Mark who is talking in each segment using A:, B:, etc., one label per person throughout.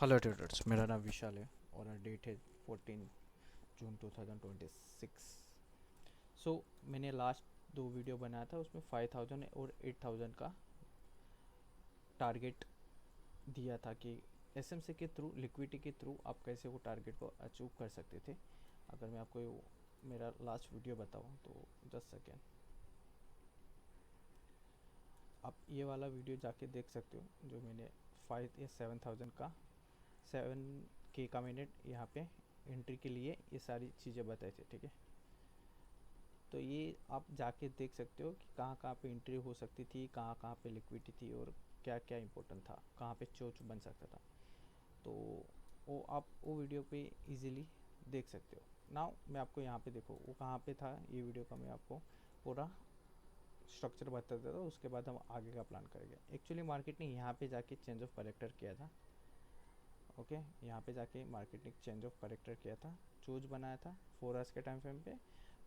A: Hello traders, मेरा नाम विशाल है और डेट है 14 जून 2026। मैंने लास्ट दो वीडियो बनाया था, उसमें 5000 और 8000 का टारगेट दिया था कि एसएमसी के थ्रू, लिक्विडिटी के थ्रू आप कैसे वो टारगेट को अचीव कर सकते थे। अगर मैं आपको मेरा लास्ट वीडियो बताऊँ तो जस्ट सेकेंड, आप ये वाला वीडियो जाके देख सकते हो जो मैंने 5 या 7000 का 7K का मैंने यहाँ पे एंट्री के लिए ये सारी चीज़ें बताई थी। ठीक है, तो ये आप जाके देख सकते हो कि कहाँ कहाँ पे एंट्री हो सकती थी, कहाँ कहाँ पे लिक्विडिटी थी और क्या क्या इंपॉर्टेंट था, कहाँ पे चोच बन सकता था। तो वो आप वो वीडियो पे इजीली देख सकते हो। नाउ मैं आपको यहाँ पे देखो वो कहाँ पे था, ये वीडियो का मैं आपको पूरा स्ट्रक्चर बता देता हूँ, उसके बाद हम आगे का प्लान करेंगे। एक्चुअली मार्केट ने यहाँ पे जाके चेंज ऑफ करेक्टर किया था। ओके, यहाँ पे जाके मार्केट ने चेंज ऑफ करेक्टर किया था, चोज बनाया था 4 आवर्स के टाइम फ्रेम पे,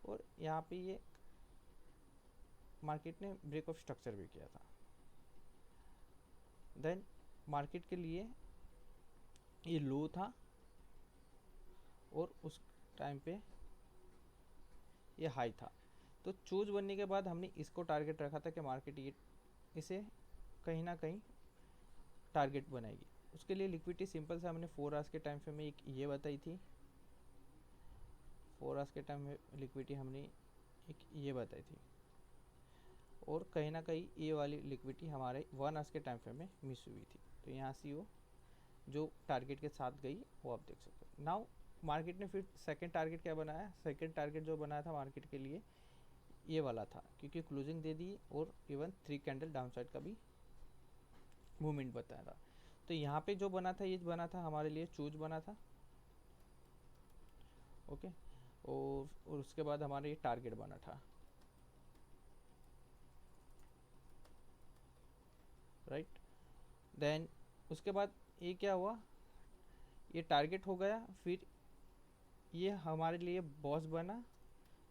A: और यहाँ पे ये मार्केट ने ब्रेक ऑफ स्ट्रक्चर भी किया था। देन मार्केट के लिए ये लो था और उस टाइम पे ये हाई था। तो चूज बनने के बाद हमने इसको टारगेट रखा था कि मार्केट ये इसे कहीं ना कहीं टारगेट बनाएगी। उसके लिए लिक्विडिटी सिंपल से हमने 4 आवर्स के टाइम फ्रेम में एक ये बताई थी, 4 आवर्स के टाइम में लिक्विडिटी हमने एक ये बताई थी, और कहीं ना कहीं ये वाली लिक्विडिटी हमारे 1 आवर्स के टाइम फ्रेम में मिस हुई थी। तो यहाँ से वो जो टारगेट के साथ गई वो आप देख सकते हो। नाउ मार्केट ने फिर सेकंड टारगेट क्या बनाया, सेकंड टारगेट जो बनाया था मार्केट के लिए ये वाला था, क्योंकि क्लोजिंग दे दी और इवन 3 कैंडल डाउन साइड का भी मूवमेंट बताया था। तो यहाँ पे जो बना था ये बना था हमारे लिए चूज बना था। ओके, और उसके बाद हमारा ये टारगेट बना था, राइट। देन उसके बाद ये क्या हुआ, ये टारगेट हो गया, फिर ये हमारे लिए बॉस बना,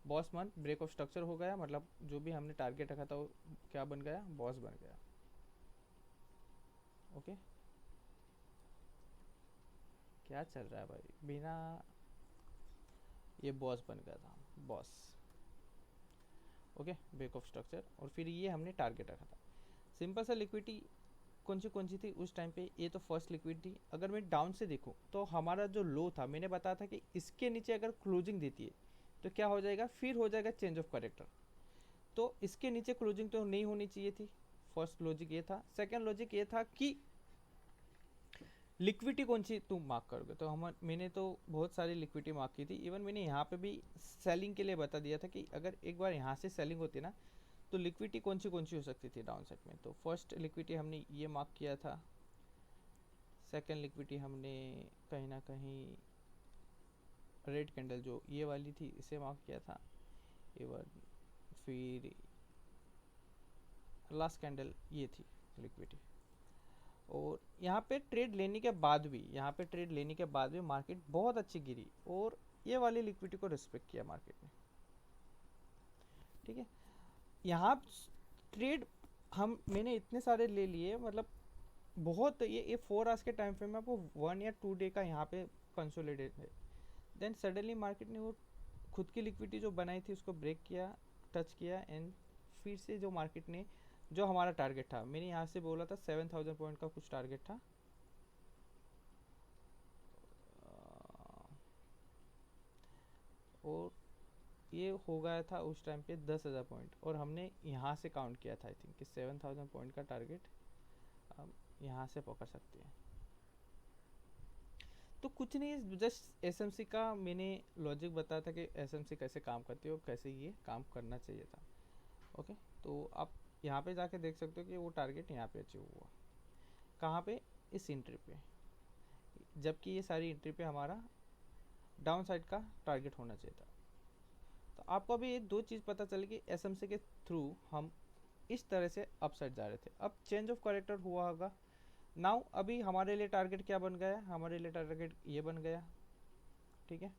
A: boss month break of structure हो गया, मतलब जो भी हमने टारगेट रखा था वो क्या बन गया, बॉस बन गया। ओके, क्या चल रहा है भाई बिना, ये बॉस बन गया था, boss. Okay, break of structure, और फिर ये हमने टारगेट रखा था। सिंपल सा लिक्विडिटी कौन सी थी उस टाइम पे, ये तो फर्स्ट लिक्विडिटी। अगर मैं डाउन से देखूँ तो हमारा जो लो था, मैंने बताया था कि इसके नीचे अगर क्लोजिंग देती है तो क्या हो जाएगा, फिर हो जाएगा चेंज ऑफ करेक्टर। तो इसके नीचे क्लोजिंग तो नहीं होनी चाहिए थी, फर्स्ट लॉजिक ये था। सेकंड लॉजिक ये था कि लिक्विडिटी कौन सी तुम मार्क करोगे। तो हम मैंने तो बहुत सारी लिक्विडिटी मार्क की थी, इवन मैंने यहाँ पे भी सेलिंग के लिए बता दिया था कि अगर एक बार यहाँ से सेलिंग होती ना तो लिक्विडिटी कौन सी हो सकती थी डाउन साइड में। तो फर्स्ट लिक्विडिटी हमने ये मार्क किया था, सेकंड लिक्विडिटी हमने कहीं ना कहीं रेड कैंडल जो ये वाली थी इसे मार्क किया था, इवन फिर लास्ट कैंडल ये थी लिक्विडिटी। और यहाँ पे ट्रेड लेने के बाद भी, यहाँ पे ट्रेड लेने के बाद भी मार्केट बहुत अच्छी गिरी और ये वाली लिक्विडिटी को रिस्पेक्ट किया मार्केट ने। ठीक है, यहाँ ट्रेड मैंने इतने सारे ले लिए, मतलब बहुत, ये 4 आवर्स के टाइम फ्रेम में आपको 1 या 2 डे का यहाँ पे कंसोलिडेट है। देन सडनली मार्केट ने वो खुद की लिक्विडिटी जो बनाई थी उसको ब्रेक किया, टच किया, एंड फिर से जो मार्केट ने जो हमारा टारगेट था, मैंने यहाँ से बोला था 7000 पॉइंट का कुछ टारगेट था, और ये हो गया था उस टाइम पे 10,000 पॉइंट, और हमने यहाँ से काउंट किया था आई थिंक कि 7000 पॉइंट का टारगेट हम यहाँ से पकड़ सकते हैं। तो कुछ नहीं, जस्ट एसएमसी का मैंने लॉजिक बताया था कि एसएमसी कैसे काम करती है और कैसे ये काम करना चाहिए था। ओके, तो आप यहाँ पे जाके देख सकते हो कि वो टारगेट यहाँ पे अचीव हुआ, कहाँ पे, इस एंट्री पे, जबकि ये सारी एंट्री पे हमारा डाउन साइड का टारगेट होना चाहिए था। तो आपको अभी ये दो चीज़ पता चली कि एसएमसी के थ्रू हम इस तरह से अप साइड जा रहे थे। अब चेंज ऑफ करेक्टर हुआ होगा। नाउ अभी हमारे लिए टारगेट क्या बन गया, हमारे लिए टारगेट ये बन गया। ठीक है,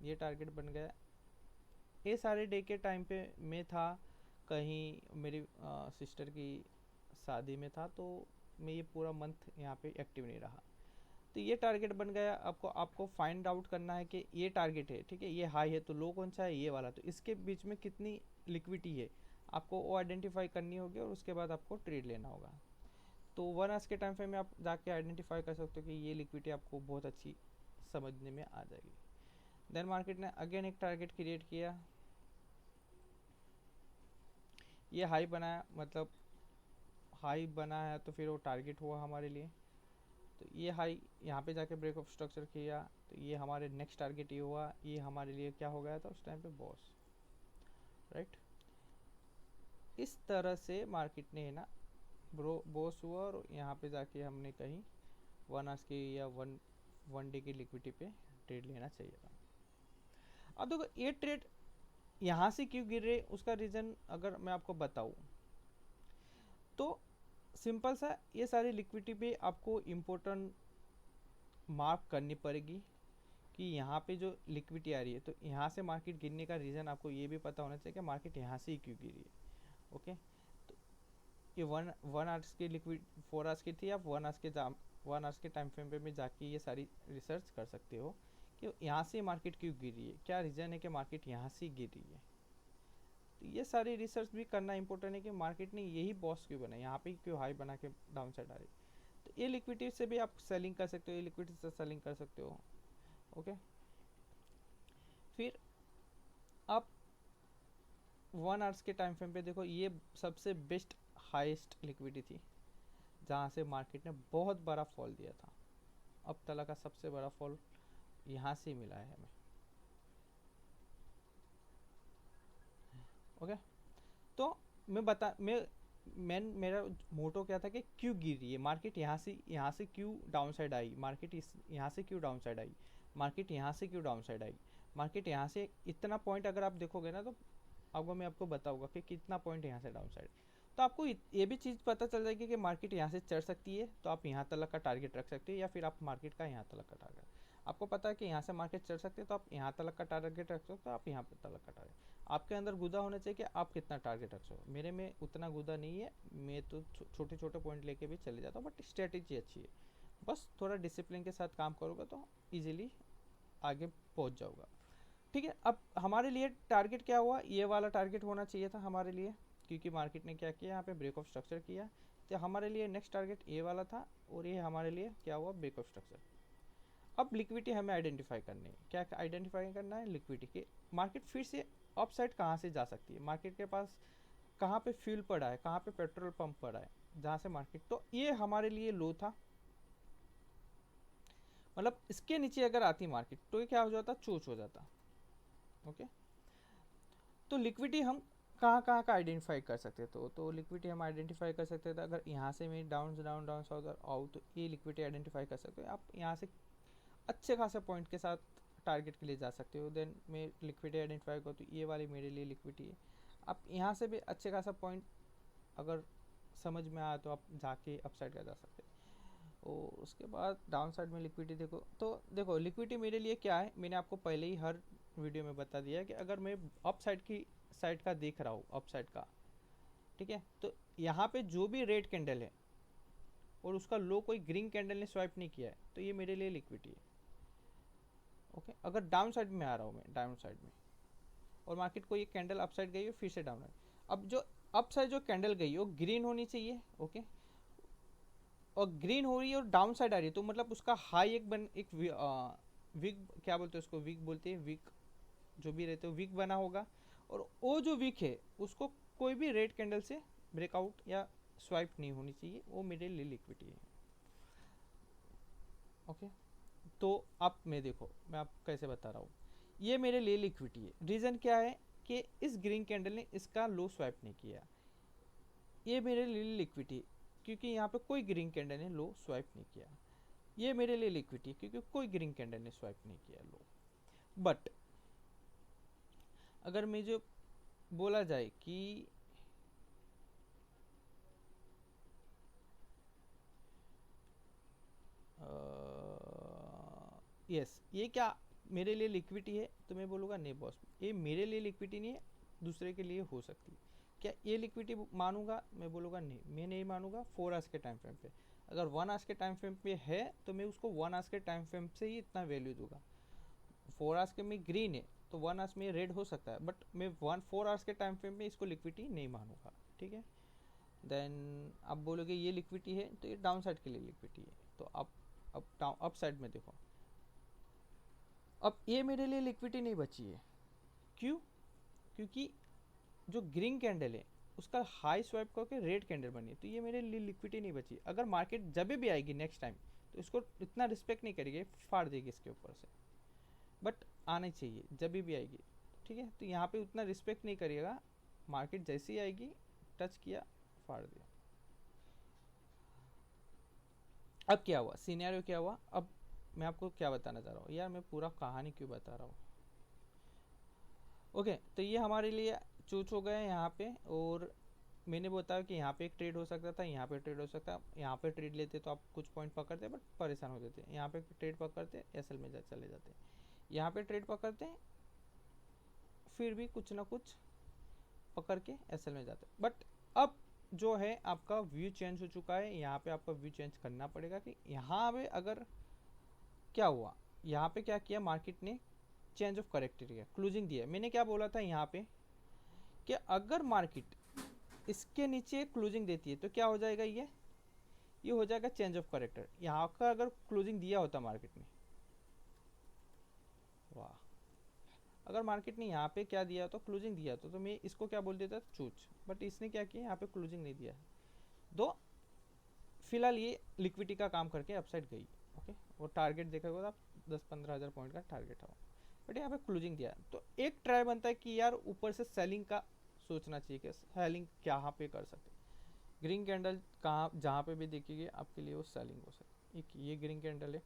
A: ये टारगेट बन गया। ये सारे डे के टाइम पे मैं था कहीं, मेरी सिस्टर की शादी में था, तो मैं ये पूरा मंथ यहाँ पे एक्टिव नहीं रहा। तो ये टारगेट बन गया। आपको आपको फाइंड आउट करना है कि ये टारगेट है, ठीक है, ये हाई है, तो लो कौन सा है, ये वाला, तो इसके बीच में कितनी लिक्विडिटी है आपको वो आइडेंटिफाई करनी होगी, और उसके बाद आपको ट्रेड लेना होगा। तो 1 आवर्स के टाइम फ्रेम में आप जाके आइडेंटिफाई कर सकते हो कि ये लिक्विडिटी आपको बहुत अच्छी समझने में आ जाएगी। देन मार्केट ने अगेन एक टारगेट क्रिएट किया, ये हाई बनाया, मतलब हाई बना है तो फिर वो टारगेट हुआ हमारे लिए। तो ये हाई यहाँ पे जाके ब्रेक ऑफ स्ट्रक्चर किया, तो ये हमारे नेक्स्ट टारगेट ये हुआ, ये हमारे लिए क्या हो गया था उस टाइम पे, बॉस, राइट। इस तरह से मार्केट ने है ना बॉस हुआ, और यहाँ पे जाके हमने कहीं 1 आवर्स की या वन डे की लिक्विडिटी पे ट्रेड लेना चाहिए था। अब देखो ये ट्रेड यहाँ से क्यों गिर रहे, उसका रीज़न अगर मैं आपको बताऊँ तो सिंपल सा, ये सारी लिक्विडिटी पे आपको इम्पोर्टेंट मार्क करनी पड़ेगी कि यहाँ पे जो लिक्विडिटी आ रही है, तो यहाँ से मार्केट गिरने का रीज़न आपको ये भी पता होना चाहिए कि मार्केट यहाँ से ही क्यों गिरी है। ओके, तो ये वन आवर्स की लिक्विड 4 आवर्स की थी, आप 1 आवर्स के टाइम फ्रेम पे में जाके ये सारी रिसर्च कर सकते हो कि यहाँ से मार्केट क्यों गिरी है, क्या रीज़न है कि मार्केट यहाँ से गिर रही है। तो ये सारी रिसर्च भी करना इंपॉर्टेंट है कि मार्केट ने यही बॉस क्यों बना, यहाँ पे क्यों हाई बना के डाउन साइड आ रही। तो ये लिक्विडिटी से भी आप सेलिंग कर सकते हो, ये लिक्विडिटी से सेलिंग कर सकते हो। ओके, फिर आप 1 आवर्स के टाइम फ्रेम पे देखो, ये सबसे बेस्ट हाईएस्ट लिक्विडिटी थी जहाँ से मार्केट ने बहुत बड़ा फॉल दिया था। अब तक का सबसे बड़ा फॉल यहाँ से मिला है हमें। ओके, तो मेरा मोटो क्या था कि क्यों गिर रही है मार्केट, यहाँ से क्यों डाउन साइड आई मार्केट, यहाँ से क्यों डाउन साइड आई मार्केट, यहाँ से क्यों डाउन साइड आई मार्केट, यहाँ से इतना पॉइंट अगर आप देखोगे ना, तो आपको मैं आपको बताऊंगा कि कितना पॉइंट यहाँ से डाउन साइड। तो आपको ये भी चीज़ पता चल जाएगी कि मार्केट यहाँ से चढ़ सकती है, तो आप यहाँ तक का टारगेट रख सकते हैं, या फिर आप मार्केट का यहाँ तक का टारगेट, आपको पता है कि यहाँ से मार्केट चढ़ सकते हैं तो आप यहाँ तक का टारगेट रख सकते हो, आप यहाँ तक का टारगेट, आपके अंदर गुदा होना चाहिए कि आप कितना टारगेट रख सकते हो। मेरे में उतना गुदा नहीं है, मैं तो छोटे छोटे पॉइंट लेके भी चले जाता हूँ, बट स्ट्रेटेजी अच्छी है, बस थोड़ा डिसिप्लिन के साथ काम करोगे तो इजीली आगे पहुँच जाओगा। ठीक है, अब हमारे लिए टारगेट क्या हुआ, ये वाला टारगेट होना चाहिए था हमारे लिए, क्योंकि मार्केट ने क्या किया, यहाँ पे ब्रेक ऑफ स्ट्रक्चर किया, तो हमारे लिए नेक्स्ट टारगेट ये वाला था, और ये हमारे लिए क्या हुआ, ब्रेक ऑफ स्ट्रक्चर। अब लिक्विडिटी हमें आइडेंटिफाई करनी है, क्या आइडेंटिफाई करना है, लिक्विडिटी के मार्केट फिर से अप साइड कहाँ से जा सकती है, मार्केट के पास कहाँ पे फ्यूल पड़ा है, कहाँ पे पेट्रोल पंप पड़ा है जहाँ से मार्केट, तो ये हमारे लिए लो था, मतलब इसके नीचे अगर आती मार्केट तो ये क्या हो जाता, चोच हो जाता। ओके, तो लिक्विडिटी हम कहाँ कहाँ का आइडेंटिफाई कर सकते थे, तो लिक्विडिटी हम आइडेंटिफाई कर सकते थे, अगर यहाँ से मैं down down down south out, तो ये लिक्विडिटी आइडेंटिफाई कर सकते हो आप, यहाँ से अच्छे खासे पॉइंट के साथ टारगेट के लिए जा सकते हो। देन मैं लिक्विडिटी आइडेंटिफाई करूँ तो ये वाली मेरे लिए लिक्विडिटी है, आप यहाँ से भी अच्छे खासा पॉइंट अगर समझ में आया तो आप जाके अपसाइड का जा सकते हैं। और उसके बाद डाउन साइड में लिक्विडिटी देखो, तो देखो लिक्विडिटी मेरे लिए क्या है, मैंने आपको पहले ही हर वीडियो में बता दिया है कि अगर मैं अप साइड की साइड का देख रहा हूँ, अप साइड का, ठीक है, तो यहाँ पे जो भी रेड कैंडल है और उसका लो कोई ग्रीन कैंडल ने स्वाइप नहीं किया है, तो ये मेरे लिए लिक्विडिटी है। ओके, अगर डाउन साइड में आ रहा हूँ मैं, डाउन साइड में, और मार्केट को ये कैंडल अप साइड गई है, फिर से डाउन है, अब जो अप साइड जो कैंडल गई है वो ग्रीन होनी चाहिए। ओके, और ग्रीन हो रही है और डाउन साइड आ रही है, तो मतलब उसका हाई एक वीक क्या बोलते हैं उसको, वीक बोलते हैं, वीक जो भी रहते हो वीक बना होगा, और वो जो वीक है उसको कोई भी रेड कैंडल से ब्रेकआउट या स्वाइप नहीं होनी चाहिए, वो मेरे लिए लिक्विडिटी है। ओके, तो अब मैं देखो मैं आपको कैसे बता रहा हूँ, ये मेरे लिए लिक्विडिटी है, रीज़न क्या है कि इस ग्रीन कैंडल ने इसका लो स्वाइप नहीं किया, ये मेरे लिए लिक्विडिटी क्योंकि यहाँ पे कोई ग्रीन कैंडल ने लो स्वाइप नहीं किया, ये मेरे लिए लिक्विडिटी क्योंकि कोई ग्रीन कैंडल ने स्वाइप नहीं किया लो। बट अगर मैं जो बोला जाए कि यस ये क्या मेरे लिए लिक्विडिटी है, तो मैं बोलूँगा नहीं बॉस, ये मेरे लिए लिक्विडिटी नहीं है, दूसरे के लिए हो सकती है, क्या ये लिक्विडिटी मानूंगा? मैं बोलूँगा नहीं, मैं नहीं मानूंगा 4 आवर्स के टाइम फ्रेम पे। अगर 1 आवर्स के टाइम फ्रेम पे है तो मैं उसको 1 आवर्स के टाइम फ्रेम से ही इतना वैल्यू दूंगा। 4 आवर्स के में ग्रीन है तो 1 आवर्स में रेड हो सकता है, बट मैं 4 आवर्स के टाइम फ्रेम में इसको लिक्विडिटी नहीं मानूंगा, ठीक है। देन आप बोलोगे ये लिक्विडिटी है तो ये डाउन साइड के लिए लिक्विडिटी है। तो अप साइड में देखो, अब ये मेरे लिए लिक्विडिटी नहीं बची है। क्यों? क्योंकि जो ग्रीन कैंडल है उसका हाई स्वैप करके रेड कैंडल बनी है, तो ये मेरे लिए लिक्विडिटी नहीं बची। अगर मार्केट जब भी आएगी नेक्स्ट टाइम तो इसको इतना रिस्पेक्ट नहीं करेगी, फाड़ देगी इसके ऊपर से, बट आना चाहिए जब भी आएगी, ठीक है। तो यहाँ पे उतना रिस्पेक्ट नहीं करिएगा, मार्केट जैसे ही आएगी टच किया, फाड़ दिया। अब क्या हुआ, सिनेरियो क्या हुआ, अब मैं आपको क्या बताना चाह रहा हूँ यार, मैं पूरा कहानी क्यों बता रहा हूँ। ओके, तो ये हमारे लिए चूच हो गए यहाँ पे, और मैंने बताया कि यहाँ पे एक ट्रेड हो सकता था, यहाँ पे ट्रेड हो सकता, यहाँ पे ट्रेड लेते तो आप कुछ पॉइंट पकड़ते बट परेशान हो जाते, यहाँ पे ट्रेड पकड़ते एसएल में चले जाते, यहाँ पे ट्रेड पकड़ते फिर भी कुछ ना कुछ पकड़ के एसएल में जाते। बट अब जो है आपका व्यू चेंज हो चुका है, यहाँ पे आपका व्यू चेंज करना पड़ेगा कि यहाँ पे अगर क्या हुआ, यहाँ पे क्या किया मार्केट ने, चेंज ऑफ करेक्टर किया, क्लोजिंग दिया। मैंने क्या बोला था यहाँ पे कि अगर मार्केट इसके नीचे क्लोजिंग देती है तो क्या हो जाएगा, ये हो जाएगा चेंज ऑफ करेक्टर। यहाँ का अगर क्लोजिंग दिया होता मार्केट ने, वाह, अगर मार्केट ने यहाँ पे क्या दिया तो क्लोजिंग दिया तो मैं इसको क्या बोल देता चूच, बट इसने क्या किया यहाँ पे क्लोजिंग नहीं दिया, तो फिलहाल ये लिक्विडिटी का काम करके अपसाइड गई। ओके, वो टारगेट देखा होगा आप 10-15 हज़ार पॉइंट का टारगेट था, बट यहाँ पे क्लोजिंग दिया। तो एक ट्राई बनता है कि यार ऊपर से सेलिंग का सोचना चाहिए कि सेलिंग कहाँ पे कर सकते। ग्रीन कैंडल कहाँ जहाँ पे भी देखिए आपके लिए वो सेलिंग हो सकती। एक ये ग्रीन कैंडल है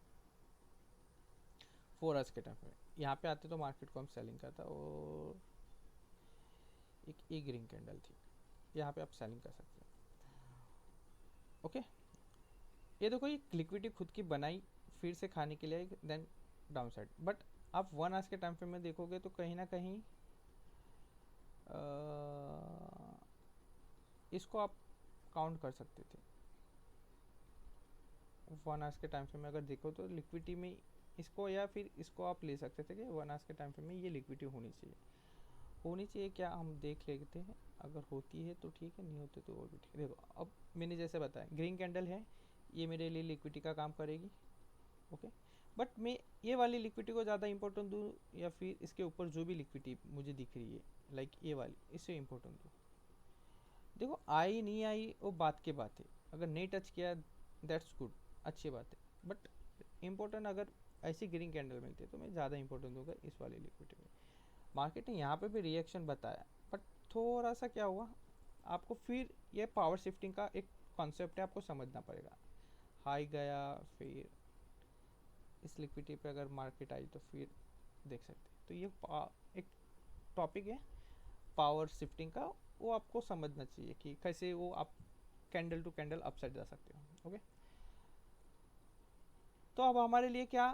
A: 4 आवर्स के टाइम पे, यहाँ पे आते तो मार्केट को हम सेलिंग करता, और एक ये ग्रीन कैंडल थी, यहाँ पे आप सेलिंग कर सकते हैं। ओके, ये देखो ये लिक्विडिटी खुद की बनाई, फिर से खाने के लिए, देन डाउन साइड। बट आप 1 आवर्स के टाइम फ्रेम में देखोगे तो कहीं ना कहीं इसको आप काउंट कर सकते थे। 1 आवर्स के टाइम फ्रेम में अगर देखो तो लिक्विडिटी में इसको या फिर इसको आप ले सकते थे कि 1 आवर्स के टाइम फ्रेम में ये लिक्विडिटी होनी चाहिए क्या, हम देख लेते हैं। अगर होती है तो ठीक है, नहीं होती तो वो भी ठीक है। देखो अब मैंने जैसे बताया ग्रीन कैंडल है, ये मेरे लिए लिक्विडिटी का काम करेगी। ओके, बट मैं ये वाली लिक्विडिटी को ज़्यादा इंपॉर्टेंट दूँ या फिर इसके ऊपर जो भी लिक्विडिटी मुझे दिख रही है लाइक ये वाली, इससे इंपॉर्टेंट दूँ। देखो आई नहीं आई वो बात की बात है, अगर नहीं टच किया दैट्स गुड, अच्छी बात है। बट इम्पोर्टेंट अगर ऐसी ग्रीन कैंडल मिलती है तो मैं ज़्यादा इंपॉर्टेंट दूंगा इस वाली लिक्विडिटी में। मार्केट ने यहाँ पे भी रिएक्शन बताया, बट थोड़ा सा क्या हुआ, आपको फिर ये पावर शिफ्टिंग का एक कॉन्सेप्ट है, आपको समझना पड़ेगा। हाई गया, फिर इस लिक्विडिटी पे अगर मार्केट आई तो फिर देख सकते हैं। तो ये एक टॉपिक है पावर शिफ्टिंग का, वो आपको समझना चाहिए कि कैसे वो आप कैंडल टू कैंडल अपसाइड जा सकते हो। ओके, तो अब हमारे लिए क्या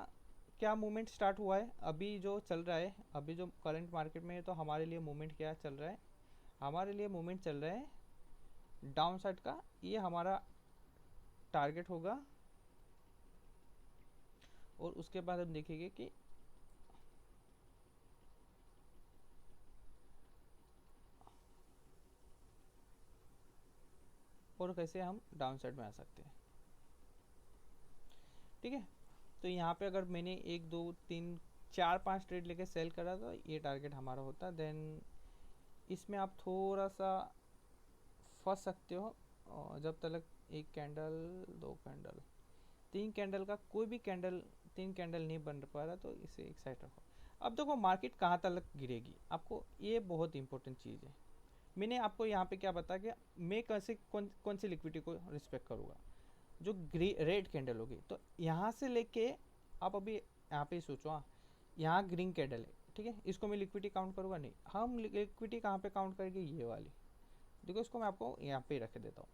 A: क्या मूवमेंट स्टार्ट हुआ है, अभी जो चल रहा है, अभी जो करंट मार्केट में है, तो हमारे लिए मूवमेंट क्या चल रहा है, हमारे लिए मूवमेंट चल रहा है डाउन साइड का। ये हमारा टारगेट होगा, और उसके बाद हम देखेंगे कि और कैसे हम डाउन साइड में आ सकते हैं। ठीक है, तो यहाँ पे अगर मैंने 1 2 3 4 5 ट्रेड लेके सेल करा तो ये टारगेट हमारा होता, देन इसमें आप थोड़ा सा फंस सकते हो, और जब तक एक कैंडल 2 कैंडल 3 कैंडल का कोई भी कैंडल 3 कैंडल नहीं बन पा रहा तो इसे एक साइड रखो। अब देखो मार्केट कहाँ तक गिरेगी, आपको ये बहुत इंपॉर्टेंट चीज़ है। मैंने आपको यहाँ पे क्या बताया कि मैं कैसे कौन सी लिक्विडिटी को रिस्पेक्ट करूँगा, जो रेड कैंडल होगी। तो यहाँ से लेके आप अभी यहाँ पे सोचो, हाँ यहाँ ग्रीन कैंडल है, ठीक है, इसको मैं लिक्विडिटी काउंट करूँगा नहीं, हम लिक्विडिटी कहाँ पे काउंट करेंगे, ये वाली। देखो इसको मैं आपको यहाँ पे रख देता हूँ।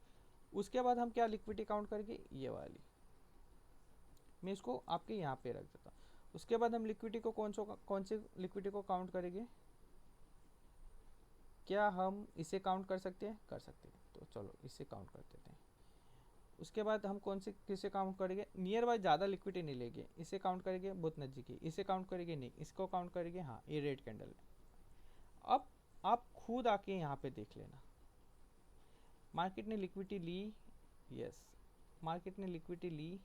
A: उसके बाद हम क्या लिक्विडिटी काउंट करेंगे, ये वाली, मैं इसको आपके यहाँ पे रख देता हूँ। उसके बाद हम लिक्विडिटी को कौन सी लिक्विडिटी को काउंट करेंगे, क्या हम इसे काउंट कर सकते हैं? कर सकते हैं। तो चलो इसे काउंट कर देते हैं। उसके बाद हम कौन से किसे काउंट करेंगे? नियर बाय ज़्यादा लिक्विडिटी नहीं लेंगे, इसे काउंट करेंगे बहुत नज़दीकी, इसे काउंट करेंगे नहीं, इसको काउंट करेंगे, हाँ ये रेड कैंडल है। अब आप खुद आके यहाँ पे देख लेना, मार्केट ने लिक्विडिटी ली, यस, मार्केट ने लिक्विडिटी ली,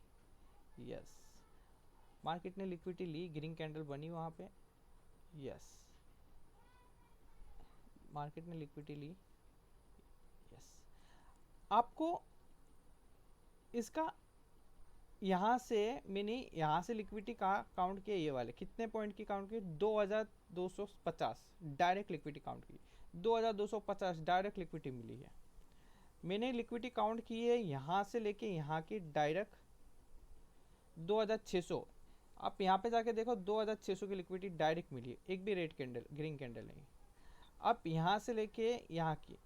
A: यस, मार्केट ने लिक्विडिटी ली, ग्रीन कैंडल बनी वहाँ पे, यस, मार्केट ने लिक्विडिटी ली, यस। आपको इसका यहाँ से मैंने यहाँ से लिक्विडिटी का काउंट किया, ये वाले कितने पॉइंट की काउंट की? 2250 डायरेक्ट लिक्विडिटी काउंट की, 2250 डायरेक्ट लिक्विडिटी मिली है। मैंने लिक्विडिटी काउंट की है यहाँ से लेके यहाँ की डायरेक्ट 2600। आप यहाँ पे जाके देखो 2600 की लिक्विडिटी डायरेक्ट मिली है, एक भी रेड कैंडल ग्रीन कैंडल नहीं। आप यहाँ से लेके यहाँ की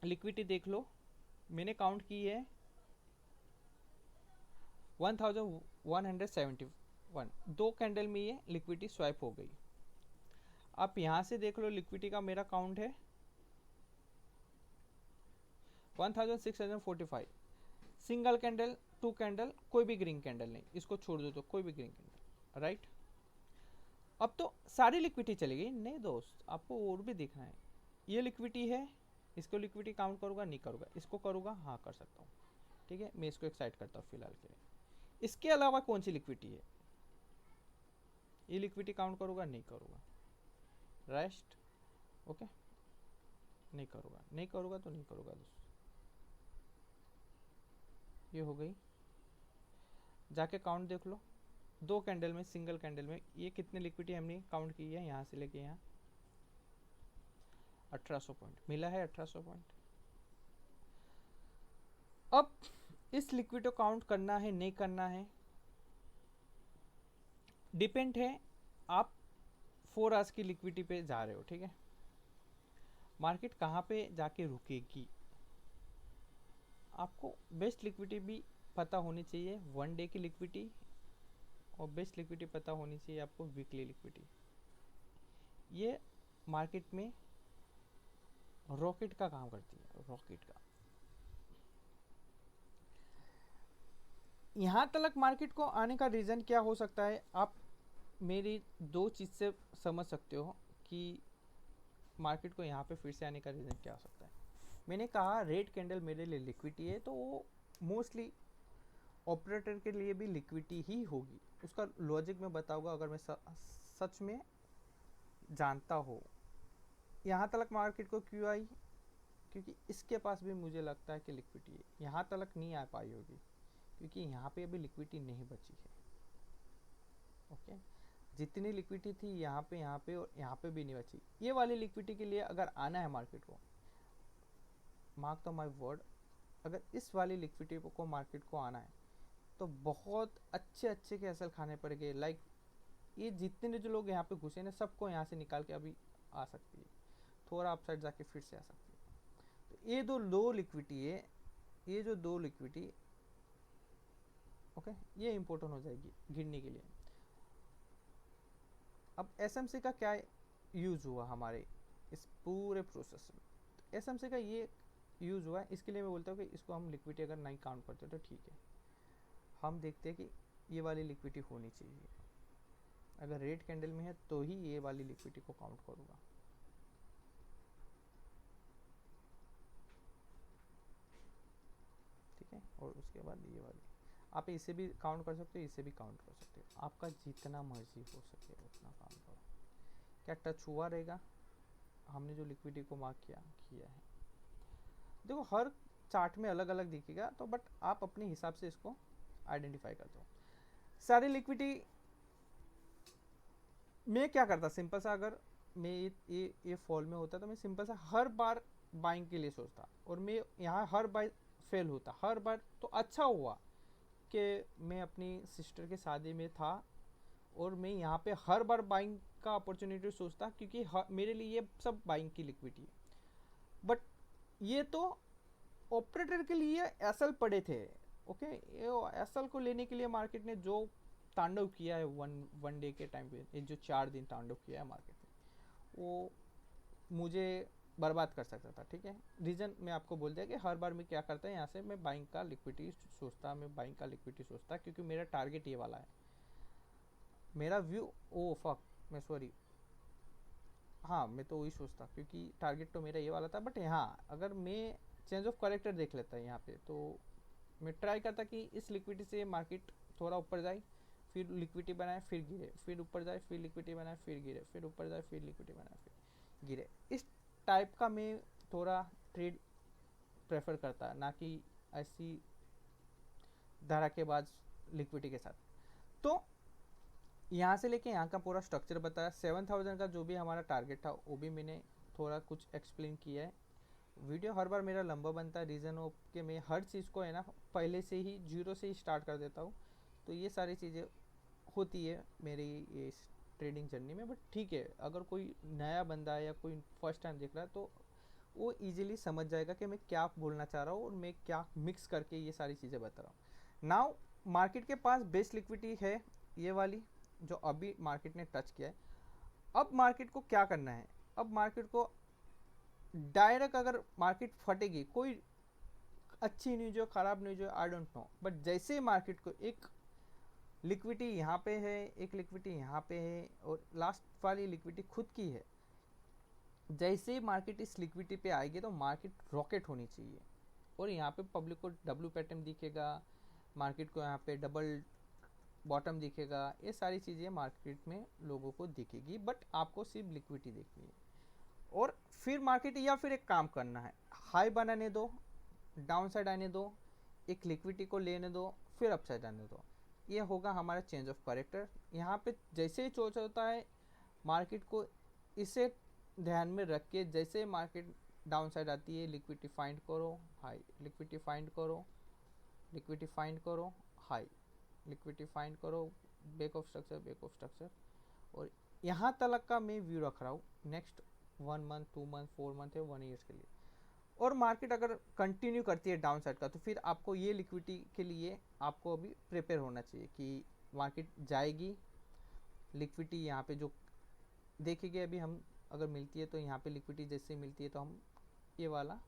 A: लिक्विडिटी देख लो, मैंने काउंट की है 1171, दो कैंडल में ये लिक्विडिटी स्वाइप हो गई। आप यहाँ से देख लो लिक्विडिटी का मेरा काउंट है 1645, सिंगल कैंडल, टू कैंडल, कोई भी ग्रीन कैंडल नहीं, इसको छोड़ दो तो कोई भी ग्रीन कैंडल, राइट। अब तो सारी लिक्विडिटी चलेगी? नहीं दोस्त, आपको और भी देखना है। ये लिक्विडिटी है, इसको लिक्विडिटी काउंट करूँगा नहीं करूँगा, इसको करूँगा हाँ कर सकता हूँ, ठीक है। मैं इसको एक्साइट करता हूँ फिलहाल के लिए। इसके अलावा कौन सी लिक्विडिटी है? ये लिक्विडिटी काउंट करूँगा नहीं करूँगा, रेस्ट, ओके, नहीं करूँगा, नहीं करूँगा तो नहीं करूँगा दोस्त। ये हो गई, जाके काउंट देख लो, दो कैंडल में, सिंगल कैंडल में ये कितने लिक्विडिटी हमने काउंट की है, यहाँ से लेके यहाँ 1800 पॉइंट मिला है, 1800 पॉइंट। अब इस लिक्विड को काउंट करना है नहीं करना है, डिपेंड है आप 4 आवर्स की लिक्विडिटी पे जा रहे हो, ठीक है। मार्केट कहाँ पे जाके रुकेगी, आपको बेस्ट लिक्विडिटी भी पता होनी चाहिए, 1 डे की लिक्विडिटी, और बेस्ट लिक्विडिटी पता होनी चाहिए आपको वीकली लिक्विडिटी। ये मार्केट में रॉकेट का काम करती है, रॉकेट का। यहाँ तक मार्केट को आने का रीज़न क्या हो सकता है, आप मेरी दो चीज़ से समझ सकते हो कि मार्केट को यहाँ पे फिर से आने का रीज़न क्या हो सकता है। मैंने कहा रेड कैंडल मेरे लिए लिक्विडिटी है, तो वो मोस्टली ऑपरेटर के लिए भी लिक्विडिटी ही होगी। उसका लॉजिक मैं बताऊंगा अगर मैं सच में जानता हो। यहाँ तक मार्केट को क्यों आई, क्योंकि इसके पास भी मुझे लगता है कि लिक्विडिटी है, यहाँ तक नहीं आ पाई होगी क्योंकि यहाँ पे अभी लिक्विडिटी नहीं बची है, ओके। जितनी लिक्विडिटी थी यहाँ पे और यहाँ पे भी नहीं बची। ये वाली लिक्विडिटी के लिए अगर आना है मार्केट को, मार्क द माय वर्ड, अगर इस वाली लिक्विडिटी को मार्केट को आना है तो बहुत अच्छे कैसल खाने पड़ेंगे। लाइक ये जितने जो लोग यहाँ पे घुसे ना, सबको यहाँ से निकाल के अभी आ सकती है, थोड़ा अपसाइड जाके फिर से आ सकती है। तो ये दो लिक्विडिटी है, ये जो दो लिक्विडिटी, ओके, ये इंपॉर्टेंट हो जाएगी गिनने के लिए। अब एसएमसी का क्या यूज़ हुआ हमारे इस पूरे प्रोसेस में, तो एसएमसी का ये यूज़ हुआ है, इसके लिए मैं बोलता हूँ कि इसको हम लिक्विडिटी अगर नहीं काउंट करते तो ठीक है, हम देखते हैं कि ये वाली लिक्विडिटी होनी चाहिए। अगर रेड कैंडल में है तो ही ये वाली लिक्विडिटी को काउंट करूँगा, ठीक है। और उसके बाद ये वाली आप इसे भी काउंट कर सकते हो, इसे भी काउंट कर सकते हो, आपका जितना मर्जी हो सके उतना काम करो। क्या टच हुआ रहेगा, हमने जो लिक्विडिटी को मार्क किया है। देखो हर चार्ट में अलग अलग दिखेगा, तो बट आप अपने हिसाब से इसको आइडेंटिफाई कर दो। सारी लिक्विडिटी मैं क्या करता, सिंपल सा, अगर मैं ये फॉल में होता तो मैं सिंपल सा हर बार बाइंग के लिए सोचता, और मैं यहाँ हर बार फेल होता हर बार। तो अच्छा हुआ कि मैं अपनी सिस्टर के शादी में था और मैं यहाँ पे हर बार बाइंग का अपॉर्चुनिटी सोचता, क्योंकि मेरे लिए ये सब बाइंग की लिक्विडिटी है। बट ये तो ऑपरेटर के लिए एसएल पड़े थे, ओके। ये एसएल को लेने के लिए मार्केट ने जो तांडव किया है वन डे के टाइम पे, जो 4 दिन तांडव किया है मार्केट में, वो मुझे बर्बाद कर सकता था, ठीक है। रीज़न मैं आपको बोल दिया कि हर बार मैं क्या करता है, यहाँ से मैं बाइंग का लिक्विडिटी सोचता, क्योंकि मेरा टारगेट ये वाला है, मेरा व्यू, ओ फक, मैं सॉरी, हाँ मैं तो वही सोचता क्योंकि टारगेट तो मेरा ये वाला था। बट यहाँ अगर मैं चेंज ऑफ करेक्टर देख लेता है यहाँ पे, तो मैं ट्राई करता कि इस लिक्विडिटी से मार्केट थोड़ा ऊपर जाए, फिर लिक्विडिटी बनाए, फिर गिरे, फिर ऊपर जाए, फिर लिक्विडिटी बनाए, फिर गिरे, फिर ऊपर जाए, फिर लिक्विडिटी बनाए, फिर गिरे। इस टाइप का मैं थोड़ा ट्रेड प्रेफर करता, ना कि ऐसी धड़ाकेबाज लिक्विडिटी के साथ। तो यहाँ से लेके यहाँ का पूरा स्ट्रक्चर बताया। 7000 का जो भी हमारा टारगेट था वो भी मैंने थोड़ा कुछ एक्सप्लेन किया है। वीडियो हर बार मेरा लंबा बनता है, रीज़न हो कि मैं हर चीज़ को है ना पहले से ही जीरो से ही स्टार्ट कर देता हूँ, तो ये सारी चीज़ें होती है मेरी ये ट्रेडिंग जर्नी में। बट ठीक है, अगर कोई नया बंदा है या कोई फर्स्ट टाइम देख रहा है तो वो इजीली समझ जाएगा कि मैं क्या बोलना चाह रहा हूँ और मैं क्या मिक्स करके ये सारी चीज़ें बता रहा हूँ। नाउ मार्केट के पास बेस्ट लिक्विडिटी है ये वाली जो अभी मार्केट ने टच किया है। अब मार्केट को क्या करना है, अब मार्केट को डायरेक्ट, अगर मार्केट फटेगी, कोई अच्छी न्यूज हो खराब न्यूज हो आई डोंट नो, बट जैसे ही मार्केट को एक लिक्विडिटी यहाँ पे है, एक लिक्विडिटी यहाँ पे है और लास्ट वाली लिक्विडिटी खुद की है, जैसे ही मार्केट इस लिक्विडिटी पे आएगी तो मार्केट रॉकेट होनी चाहिए। और यहाँ पे पब्लिक को डब्ल्यू पैटर्न दिखेगा, मार्केट को यहाँ पे डबल बॉटम दिखेगा, ये सारी चीज़ें मार्केट में लोगों को दिखेगी, बट आपको सिर्फ लिक्विडिटी देखनी है। और फिर मार्केट, या फिर एक काम करना है, हाई बनाने दो, डाउन साइड आने दो, एक लिक्विडिटी को लेने दो, फिर अप साइड आने दो। ये होगा हमारा चेंज ऑफ करेक्टर। यहाँ पे जैसे ही चोच होता है मार्केट को इसे ध्यान में रख के, जैसे मार्केट डाउन साइड आती है लिक्विडिटी फाइंड करो, हाई, लिक्विडिटी फाइंड करो, लिक्विडिटी फाइंड करो, हाई, लिक्विडिटी फाइंड करो, बैक ऑफ स्ट्रक्चर। और यहाँ तक का मैं व्यू रख रहा हूँ नेक्स्ट 1 मंथ, 2 मंथ, 4 मंथ है 1 ईयर्स के लिए। और मार्केट अगर कंटिन्यू करती है डाउन साइड का, तो फिर आपको ये लिक्विडिटी के लिए आपको अभी प्रिपेयर होना चाहिए कि मार्केट जाएगी, लिक्विडिटी यहाँ पे जो देखेंगे अभी हम, अगर मिलती है तो यहाँ पे लिक्विडिटी जैसे मिलती है तो हम ये वाला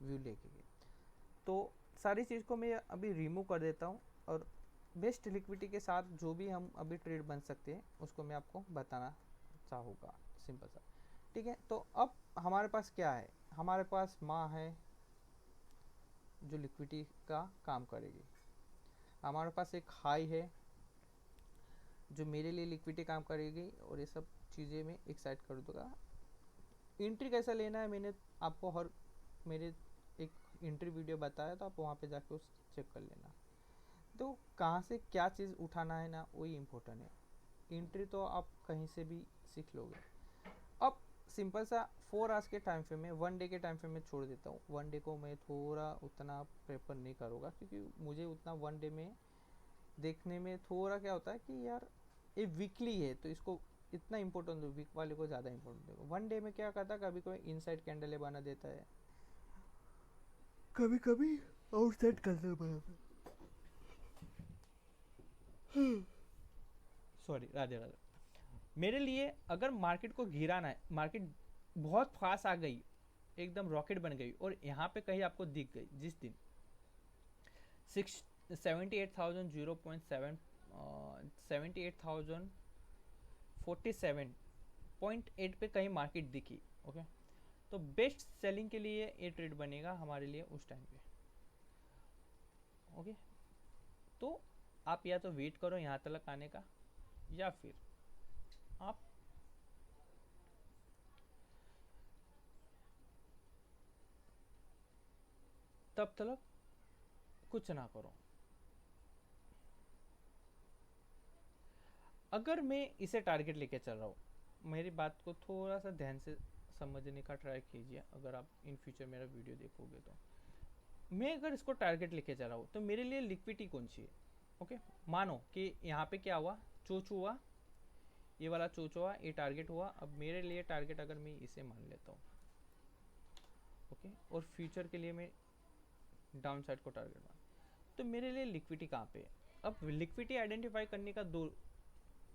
A: व्यू लेंगे। तो सारी चीज़ को मैं अभी रिमूव कर देता हूँ और बेस्ट लिक्विडिटी के साथ जो भी हम अभी ट्रेड बन सकते हैं उसको मैं आपको बताना चाहूँगा, सिंपल सा, ठीक है। तो अब हमारे पास क्या है, हमारे पास माँ है जो लिक्विडिटी का काम करेगी, हमारे पास एक हाई है जो मेरे लिए लिक्विडिटी काम करेगी, और ये सब चीज़ें मैं एक साइड कर दूँगा। एंट्री कैसा लेना है मैंने आपको हर मेरे एक एंट्री वीडियो बताया, तो आप वहाँ पे जाके उस चेक कर लेना। तो कहाँ से क्या चीज़ उठाना है ना, वही इम्पोर्टेंट है। एंट्री तो आप कहीं से भी सीख लोगे। अब सिंपल सा 4 आवर्स के टाइम फ्रेम में, 1 डे के टाइम फ्रेम में छोड़ देता हूँ। 1 डे को मैं थोड़ा उतना प्रेफर नहीं करूँगा, क्योंकि मुझे उतना 1 डे में देखने में थोड़ा क्या होता है कि यार ये वीकली है तो इसको इतना इंपॉर्टेंट दो, वीक वाले को ज़्यादा इंपॉर्टेंट दो। 1 डे में क्या करता है, कभी कोई इनसाइड कैंडल बना देता है, कभी कभी आउटसाइड कैंडल बनाता है। सॉरी, राधे राधे। मेरे लिए अगर मार्केट को गिराना है, मार्केट बहुत फास्ट आ गई, एकदम रॉकेट बन गई और यहाँ पे कहीं आपको दिख गई, जिस दिन 78,047.8 पे कहीं मार्केट दिखी, ओके, तो बेस्ट सेलिंग के लिए ये ट्रेड बनेगा हमारे लिए उस टाइम पे, ओके। तो आप या तो वेट करो यहाँ तक आने का, या फिर आप तब तक कुछ ना करो। अगर मैं इसे टारगेट लेके चल रहा हूँ, मेरी बात को थोड़ा सा ध्यान से समझने का ट्राई कीजिए, अगर आप इन फ्यूचर मेरा वीडियो देखोगे तो। मैं अगर इसको टारगेट लेके चल रहा हूँ तो मेरे लिए लिक्विडिटी कौन सी है, ओके। मानो कि यहाँ पे क्या हुआ, चोच हुआ, ये वाला चोच हुआ, ये टारगेट हुआ। अब मेरे लिए टारगेट अगर मैं इसे मान लेता हूँ, ओके, और फ्यूचर के लिए मैं डाउन साइड को टारगेट मान, तो मेरे लिए लिक्विडिटी कहाँ पे है। अब लिक्विडिटी आइडेंटिफाई करने का 2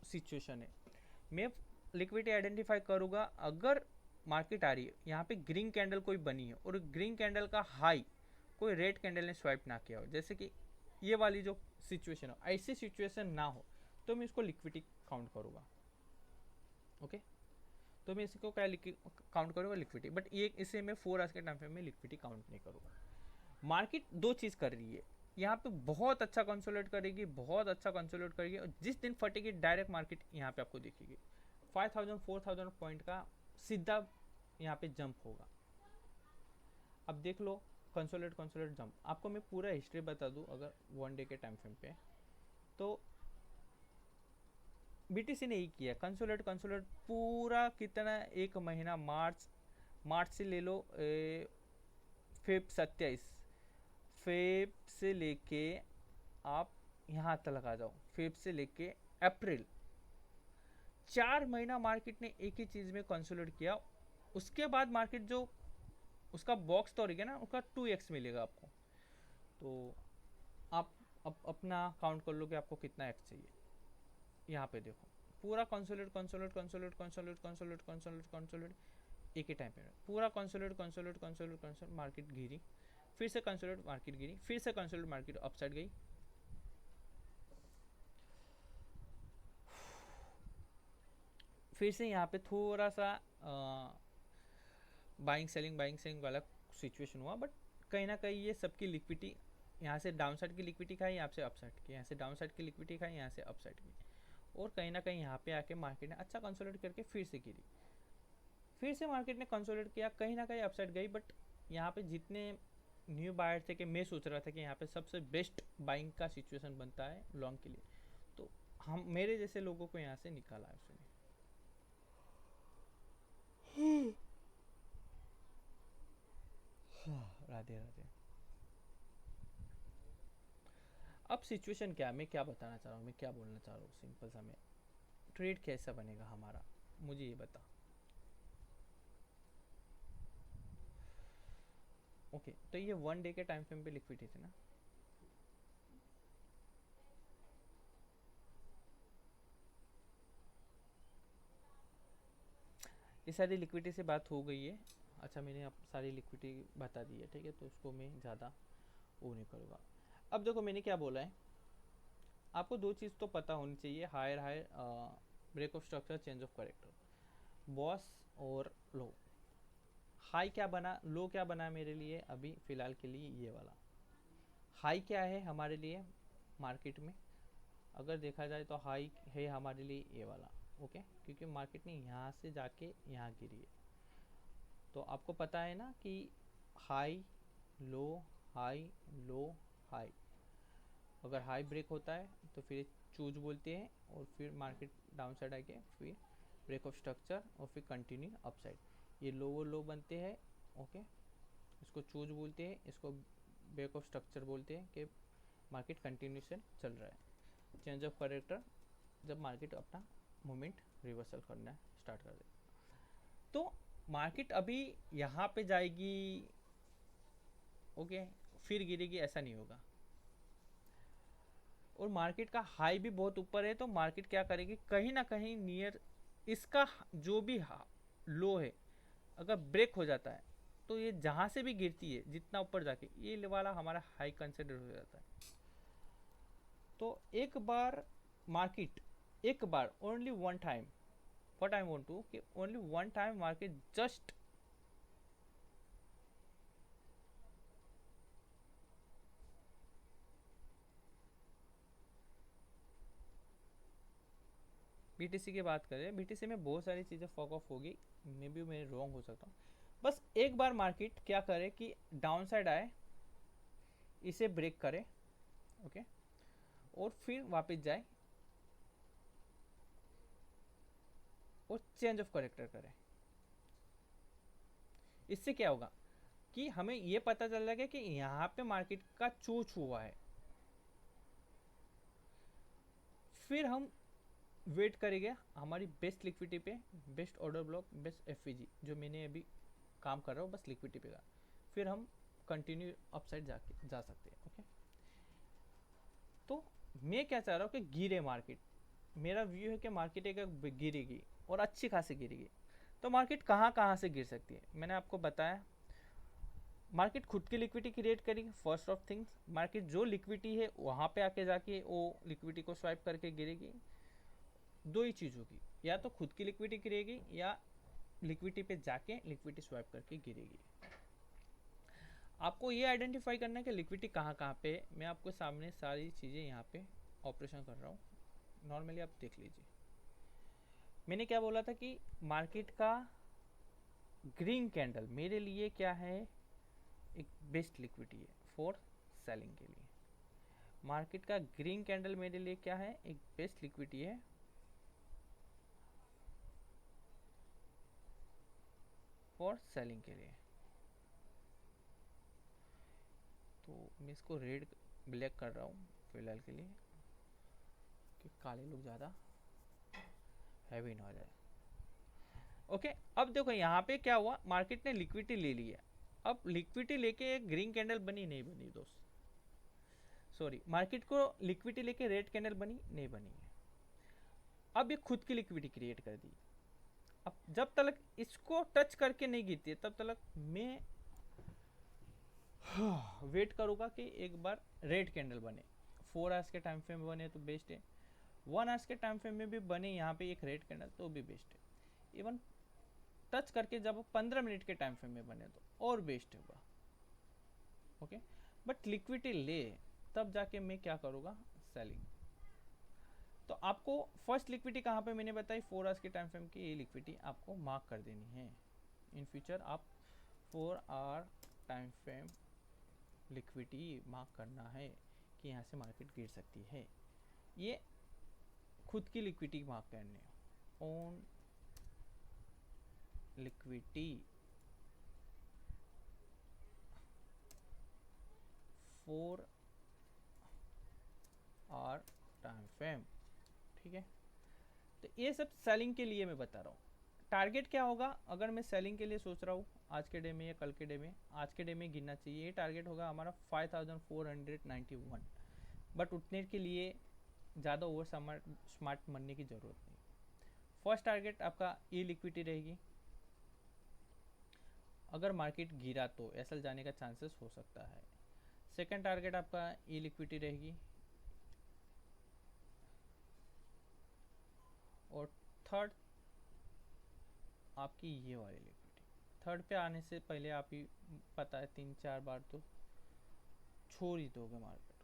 A: सिचुएशन है। मैं लिक्विडिटी आइडेंटिफाई करूँगा, अगर मार्केट आ रही है, यहाँ पे ग्रीन कैंडल कोई बनी है और ग्रीन कैंडल का हाई कोई रेड कैंडल ने स्वाइप ना किया हो, जैसे कि ये वाली जो सिचुएशन हो, ऐसी सिचुएशन ना हो तो मैं इसको लिक्विडिटी काउंट करूँगा। ओके, तो मैं इसको क्या काउंट करूँगा, लिक्विडिटी। बट ये इसे मैं 4 आवर्स के टाइम फ्रेम में लिक्विडिटी काउंट नहीं करूँगा। मार्केट दो चीज़ कर रही है, यहाँ पे बहुत अच्छा कंसोलिडेट करेगी, बहुत अच्छा कंसोलिडेट करेगी, और जिस दिन फटेगी डायरेक्ट मार्केट यहाँ पे आपको दिखेगी 5000 4000 पॉइंट का सीधा यहाँ पे जंप होगा। अब देख लो कंसोलिडेट जंप। आपको मैं पूरा हिस्ट्री बता दूँ अगर 1 डे के टाइम फ्रेम पे, तो बीटीसी ने ही किया कंसोलिडेट पूरा कितना, एक महीना, मार्च से ले लो फेब 27, फेब से लेके आप यहाँ तक लगा जाओ, फेब से लेके अप्रैल, 4 महीना मार्केट ने एक ही चीज़ में कंसोलिडेट किया। उसके बाद मार्केट जो उसका बॉक्स तो रहेगा ना, उसका 2x मिलेगा आपको। तो आप अपना काउंट कर लो कि आपको कितना एक्स चाहिए। यहाँ पे देखो पूरा कंसोलिडेट एक ही टाइम पे पूरा कंसोलिडेट मार्केट गिरी, फिर से कंसोलिडेट मार्केट गिरी, फिर से कंसोलिडेट मार्केट अपसाइड गई, फिर से यहाँ पे थोड़ा सा बाइंग सेलिंग वाला सिचुएशन हुआ। बट कहीं ना कहीं ये सबकी लिक्विडिटी, यहाँ से डाउन साइड की लिक्विडिटी खाई, यहाँ से अपसाइड की, यहाँ से डाउन साइड की लिक्विडिटी खाई, यहाँ से अपसाइड की, और कहीं ना कहीं यहाँ पे आके मार्केट ने अच्छा कंसोलिडेट करके फिर से गिरी, फिर से मार्केट ने कंसोलिडेट किया, कहीं ना कहीं अपसाइड गई। बट यहाँ पे जितने न्यू बायर थे कि मैं सोच रहा था कि यहाँ पे सबसे बेस्ट बाइंग का सिचुएशन बनता है लॉन्ग के लिए, तो हम मेरे जैसे लोगों को यहाँ से निकाला है उसने। राधे राधे। अब सिचुएशन क्या है, मैं क्या बताना चाह रहा हूँ, मैं क्या बोलना चाह रहा हूँ, सिंपल सा, मैं ट्रेड कैसा बनेगा हमारा, मुझे ये बता। ओके, तो ये 1 डे के टाइम फ्रेम पे लिक्विडिटी थी ना, ये सारी लिक्विडिटी से बात हो गई है। अच्छा, मैंने अब सारी लिक्विडिटी बता दी है, ठीक है, तो उसको मैं ज़्यादा वो नहीं करूँगा। अब देखो मैंने क्या बोला है, आपको दो चीज़ तो पता होनी चाहिए, higher break of structure, change of character, boss और लो। हाई क्या बना, लो क्या बना मेरे लिए अभी फ़िलहाल के लिए, ये वाला हाई क्या है हमारे लिए मार्केट में, अगर देखा जाए तो हाई है हमारे लिए ये वाला। ओके, क्योंकि मार्केट ने यहाँ से जाके यहाँ गिरी है, तो आपको पता है ना कि high low high low high, अगर हाई ब्रेक होता है तो फिर चूज बोलते हैं, और फिर मार्केट डाउन साइड आके फिर ब्रेक ऑफ स्ट्रक्चर और फिर कंटिन्यू अपसाइड, ये लो बनते हैं। ओके, इसको चूज बोलते हैं, इसको ब्रेक ऑफ स्ट्रक्चर बोलते हैं कि मार्केट कंटिन्यूशन चल रहा है। चेंज ऑफ करेक्टर, जब मार्केट अपना मोमेंट रिवर्सल करना स्टार्ट कर दे, तो मार्केट अभी यहाँ पे जाएगी, ओके, फिर गिरेगी, ऐसा नहीं होगा। और मार्केट का हाई भी बहुत ऊपर है, तो मार्केट क्या करेगी, कहीं ना कहीं नियर इसका जो भी लो है अगर ब्रेक हो जाता है, तो ये जहाँ से भी गिरती है जितना ऊपर जाके, ये वाला हमारा हाई कंसिडर हो जाता है। तो एक बार मार्केट, एक बार only one time, what I want to कि only one time market just BTC की बात करें, बीटीसी में बहुत सारी चीज़ें फॉक ऑफ होगी, मे बी मैं रॉन्ग हो सकता हूँ। बस एक बार मार्केट क्या करे कि डाउन साइड आए, इसे ब्रेक करे, ओके, और फिर वापस जाए और चेंज ऑफ करेक्टर करे। इससे क्या होगा कि हमें ये पता चल जाएगा कि यहाँ पे मार्केट का चूच हुआ है, फिर हम वेट करेंगे हमारी बेस्ट लिक्विडिटी पे, best order block, best FVG जो मैंने अभी काम कर रहा हूँ बस लिक्विडिटी पे का, फिर हम कंटिन्यू अपसाइड जाके जा सकते हैं। ओके, तो मैं क्या चाह रहा हूँ कि गिरे मार्केट, मेरा व्यू है कि मार्केट एक गिरेगी और अच्छी खासी गिरेगी, तो मार्केट कहाँ कहाँ से गिर सकती है, मैंने आपको बताया। मार्केट खुद की लिक्विडिटी क्रिएट करेगी फर्स्ट ऑफ थिंग्स। मार्केट जो लिक्विडिटी है वहाँ पे आके जाके वो लिक्विडिटी को स्वाइप करके गिरेगी। दो ही चीज़ होगी, या तो खुद की लिक्विडिटी गिरेगी या लिक्विडिटी पे जाके लिक्विडिटी स्वैप करके गिरेगी। आपको ये आइडेंटिफाई करना है कि लिक्विडिटी कहाँ कहाँ पे है। मैं आपको सामने सारी चीज़ें यहाँ पे ऑपरेशन कर रहा हूँ, नॉर्मली आप देख लीजिए। मैंने क्या बोला था कि मार्केट का ग्रीन कैंडल मेरे लिए क्या है, एक बेस्ट लिक्विडिटी है फॉर सेलिंग के लिए। मार्केट का ग्रीन कैंडल मेरे लिए क्या है, एक बेस्ट लिक्विडिटी है फॉर सेलिंग के लिए। तो मैं इसको रेड ब्लैक कर रहा हूँ फिलहाल के लिए कि काले लोग ज़्यादा हैवी ना हो जाए। ओके, अब देखो यहाँ पे क्या हुआ, मार्केट ने लिक्विडिटी ले ली है। अब लिक्विडिटी लेके एक ग्रीन कैंडल बनी नहीं बनी दोस्त, सॉरी, मार्केट को लिक्विडिटी लेके रेड कैंडल बनी नहीं बनी है। अब ये खुद की लिक्विडिटी क्रिएट कर दी। अब जब तक इसको टच करके नहीं गिरती है तब तक मैं वेट करूँगा कि एक बार रेड कैंडल बने। 4 आवर्स के टाइम फ्रेम में बने तो बेस्ट है, 1 आवर्स के टाइम फ्रेम में भी बने यहाँ पे एक रेड कैंडल तो भी बेस्ट है। इवन टच करके जब 15 मिनट के टाइम फ्रेम में बने तो और बेस्ट होगा। ओके, बट लिक्विडिटी ले तब जाके मैं क्या करूँगा, सेलिंग। तो आपको फर्स्ट लिक्विडिटी कहाँ पे मैंने बताई, 4 आवर्स के टाइम फ्रेम की ये लिक्विडिटी आपको मार्क कर देनी है। इन फ्यूचर आप 4 hour time frame liquidity mark करना है कि यहाँ से मार्केट गिर सकती है। ये खुद की लिक्विडिटी मार्क करने, on liquidity 4 hour time frame, ठीक है। तो ये सब सेलिंग के लिए मैं बता रहा हूँ। टारगेट क्या होगा, अगर मैं सेलिंग के लिए सोच रहा हूँ आज के डे में या कल के डे में, आज के डे में गिनना चाहिए। ये टारगेट होगा हमारा 5491, बट उतने के लिए ज़्यादा ओवर स्मार्ट बनने की ज़रूरत नहीं। फर्स्ट टारगेट आपका ई लिक्विडिटी रहेगी, अगर मार्केट गिरा तो एसएल जाने का चांसेस हो सकता है। सेकंड टारगेट आपका ई लिक्विडिटी रहेगी, और थर्ड आपकी ये वाली लिक्विडिटी। थर्ड पे आने से पहले आप ही पता है 3-4 बार तो छोड़ ही दोगे मार्केट।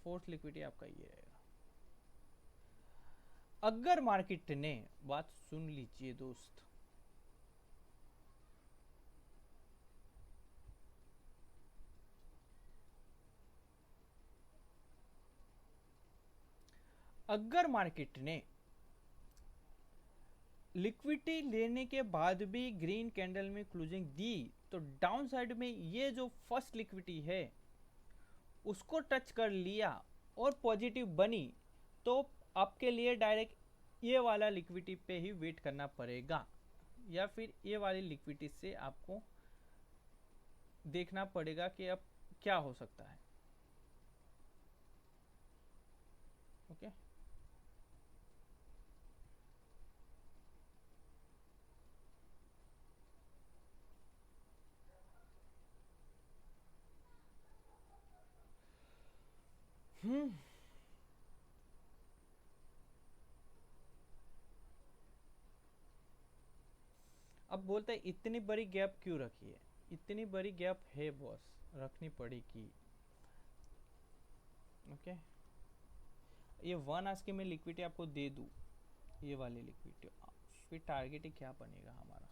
A: फोर्थ लिक्विडिटी आपका ये रहेगा। अगर मार्केट ने, बात सुन लीजिए दोस्त, अगर मार्केट ने लिक्विडिटी लेने के बाद भी ग्रीन कैंडल में क्लोजिंग दी तो डाउन साइड में ये जो फर्स्ट लिक्विडिटी है उसको टच कर लिया और पॉजिटिव बनी तो आपके लिए डायरेक्ट ये वाला लिक्विडिटी पे ही वेट करना पड़ेगा, या फिर ये वाली लिक्विडिटी से आपको देखना पड़ेगा कि अब क्या हो सकता है। ओके, अब बोलते हैं इतनी बड़ी गैप क्यों रखी है, इतनी बड़ी गैप है बॉस, रखनी पड़ेगी। ओके, ये 1 आवर्स की मैं लिक्विडिटी आपको दे दूँ, ये वाली लिक्विडिटी, फिर टारगेट ही क्या बनेगा हमारा।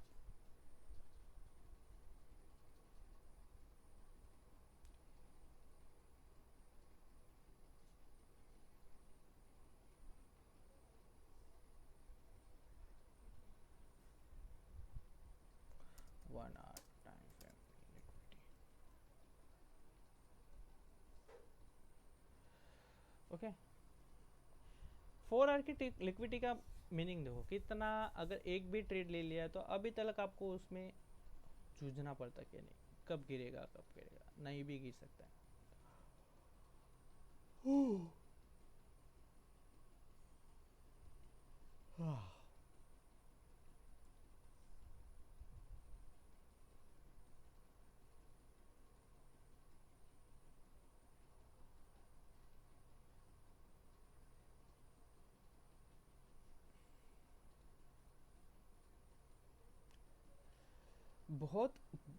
A: One hour time frame liquidity. Okay, 4 hour की लिक्विडिटी का मीनिंग देखो कितना, अगर एक भी ट्रेड ले लिया तो अभी तक आपको उसमें जूझना पड़ता कि नहीं, कब गिरेगा कब गिरेगा, नहीं भी गिर सकता है। बहुत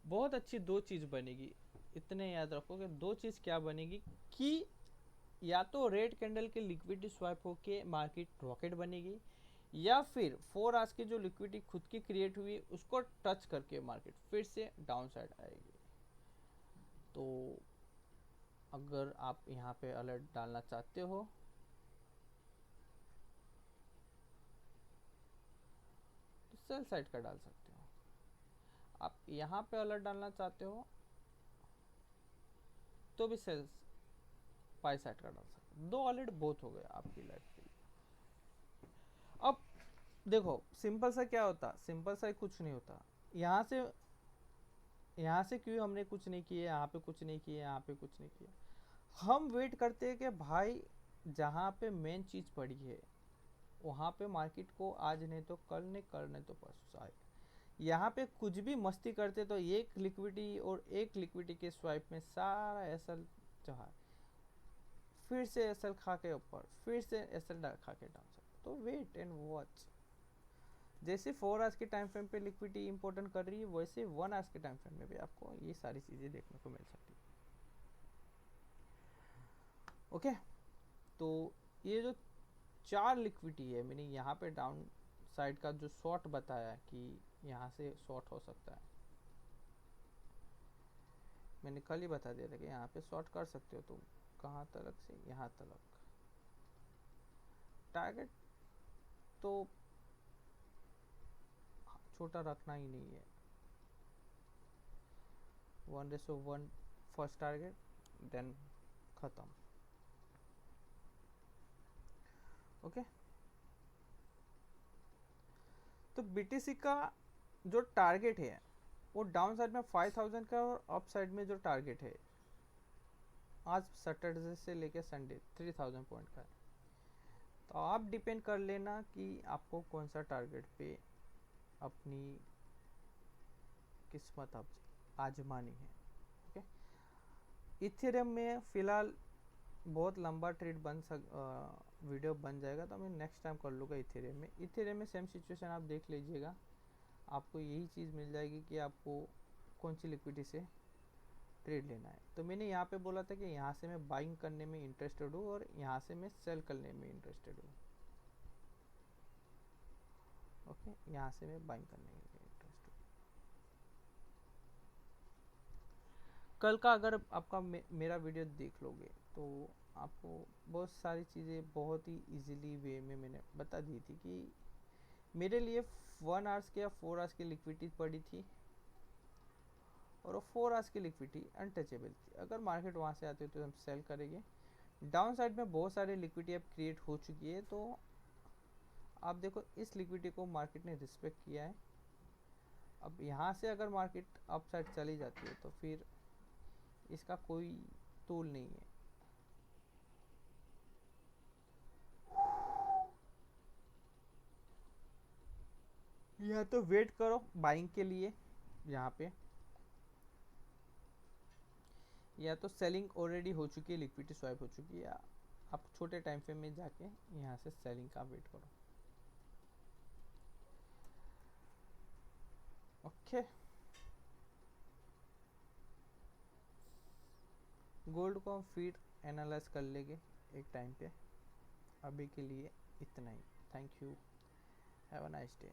A: बहुत अच्छी दो चीज़ बनेगी, इतने याद रखो कि दो चीज़ क्या बनेगी कि या तो रेड कैंडल के लिक्विडिटी स्वाइप होके मार्केट रॉकेट बनेगी, या फिर 4 आवर्स की जो लिक्विडिटी खुद की क्रिएट हुई उसको टच करके मार्केट फिर से डाउन साइड आएगी। तो अगर आप यहाँ पे अलर्ट डालना चाहते हो तो सेल साइड का डाल सकते हो, आप यहाँ पे अलर्ट डालना चाहते हो तो भी सेल्स बाय साइड का डाल सकते हो। दो अलर्ट बहुत हो गए आपकी लाइफ के लिए। अब देखो सिंपल सा क्या होता, सिंपल सा कुछ नहीं होता। यहाँ से क्यों हमने कुछ नहीं किया, यहाँ पे कुछ नहीं किया, यहाँ पे कुछ नहीं किया, हम वेट करते हैं कि भाई जहाँ पे मेन चीज़ पड़ी है वहाँ पे मार्केट को आज नहीं तो कल, नहीं कल नहीं तो परसों आए। यहाँ पे कुछ भी मस्ती करते तो एक लिक्विडिटी और एक लिक्विडिटी के स्वाइप में सारा एसएल चढ़ा, फिर से एसएल खा के ऊपर, फिर से एसएल खा के डाउन साइड। तो वेट एंड वॉच। जैसे 4 आवर्स के टाइम फ्रेम पे लिक्विडिटी इंपॉर्टेंट कर रही है, वैसे 1 आवर्स के टाइम फ्रेम में भी आपको ये सारी चीज़ें देखने को मिल सकती है। ओके, तो ये जो 4 लिक्विडिटी है, मैंने यहाँ पे डाउन साइड का जो शॉर्ट बताया कि यहाँ से शॉर्ट हो सकता है, मैंने कल ही बता दिया था कि यहाँ पे शॉर्ट कर सकते हो तुम। कहाँ तक से, यहाँ तक। टारगेट तो छोटा रखना ही नहीं है, 1:1 फर्स्ट टारगेट, देन खत्म। ओके, तो बीटीसी का जो टारगेट है वो डाउन साइड में 5000 का और अप साइड में जो टारगेट है आज सैटरडे से लेके संडे 3000 पॉइंट का है। तो आप डिपेंड कर लेना कि आपको कौन सा टारगेट पे अपनी किस्मत अब आजमानी है। ओके, इथेरियम में फ़िलहाल बहुत लंबा ट्रेड वीडियो बन जाएगा तो मैं नेक्स्ट टाइम कर लूँगा। इथेरियम में सेम सिचुएशन आप देख लीजिएगा, आपको यही चीज़ मिल जाएगी कि आपको कौन सी लिक्विडिटी से ट्रेड लेना है। तो मैंने यहाँ पे बोला था कि यहाँ से मैं बाइंग करने में इंटरेस्टेड हूँ और यहाँ से मैं सेल करने में इंटरेस्टेड हूँ। ओके, यहाँ से मैं बाइंग करने में इंटरेस्टेड हूँ। कल का अगर आपका मेरा वीडियो देख लोगे तो आपको बहुत सारी चीज़ें बहुत ही इजीली वे में मैंने बता दी थी कि मेरे लिए 1 आवर्स के या 4 आवर्स की लिक्विडिटी पड़ी थी और वो 4 आवर्स की लिक्विडिटी अनटचेबल थी। अगर मार्केट वहाँ से आती है तो हम सेल करेंगे। डाउन साइड में बहुत सारी लिक्विडिटी अब क्रिएट हो चुकी है, तो आप देखो इस लिक्विडिटी को मार्केट ने रिस्पेक्ट किया है। अब यहाँ से अगर मार्केट अप साइड चली जाती है तो फिर इसका कोई तोल नहीं है। या तो वेट करो बाइंग के लिए यहाँ पे, या तो सेलिंग ऑलरेडी हो चुकी है, लिक्विडिटी स्वाइप हो चुकी है, आप छोटे टाइम फ्रेम में जाके यहाँ से सेलिंग का वेट करो। ओके, गोल्ड को हम फिर एनालाइज कर लेंगे एक टाइम पे। अभी के लिए इतना ही। Thank you, have a nice day.